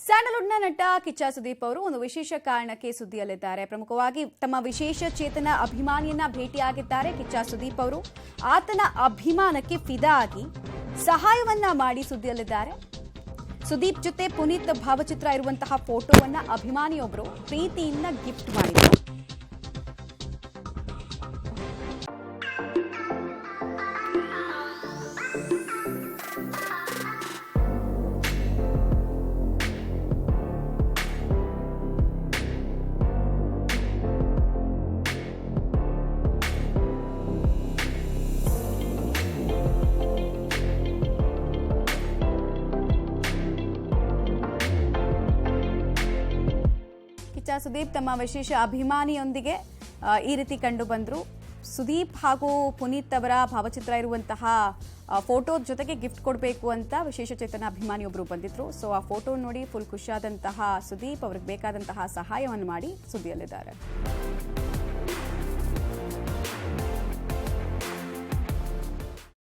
ಸ್ಯಾಂಡಲ್ವುಡ್ನ ನಟ ಕಿಚ್ಚ ಸುದೀಪ್ ಅವರು ಒಂದು ವಿಶೇಷ ಕಾರಣಕ್ಕೆ ಸುದ್ದಿಯಲ್ಲಿದ್ದಾರೆ. ಪ್ರಮುಖವಾಗಿ ತಮ್ಮ ವಿಶೇಷ ಚೇತನ ಅಭಿಮಾನಿಯನ್ನ ಭೇಟಿಯಾಗಿದ್ದಾರೆ ಕಿಚ್ಚ ಸುದೀಪ್ ಅವರು. ಆತನ ಅಭಿಮಾನಕ್ಕೆ ಫಿದಾ ಆಗಿ ಸಹಾಯವನ್ನ ಮಾಡಿ ಸುದ್ದಿಯಲ್ಲಿದ್ದಾರೆ. ಸುದೀಪ್ ಜೊತೆ ಪುನೀತ್ ಭಾವಚಿತ್ರ ಇರುವಂತಹ ಫೋಟೋವನ್ನ ಅಭಿಮಾನಿಯೊಬ್ಬರು ಪ್ರೀತಿಯಿಂದ ಗಿಫ್ಟ್ ಮಾಡಿದರು. ಕಿಚ್ಚ ಸುದೀಪ್ ತಮ್ಮ ವಿಶೇಷ ಅಭಿಮಾನಿಯೊಂದಿಗೆ ಈ ರೀತಿ ಕಂಡು ಬಂದರು. ಸುದೀಪ್ ಹಾಗೂ ಪುನೀತ್ ಅವರ ಭಾವಚಿತ್ರ ಇರುವಂತಹ ಫೋಟೋ ಜೊತೆಗೆ ಗಿಫ್ಟ್ ಕೊಡಬೇಕು ಅಂತ ವಿಶೇಷ ಚೇತನ ಅಭಿಮಾನಿಯೊಬ್ಬರು ಬಂದಿದ್ರು. ಸೊ ಆ ಫೋಟೋ ನೋಡಿ ಫುಲ್ ಖುಷಿಯಾದಂತಹ ಸುದೀಪ್ ಅವ್ರಿಗೆ ಬೇಕಾದಂತಹ ಸಹಾಯವನ್ನು ಮಾಡಿ ಸುದ್ದಿಯಲ್ಲಿದ್ದಾರೆ.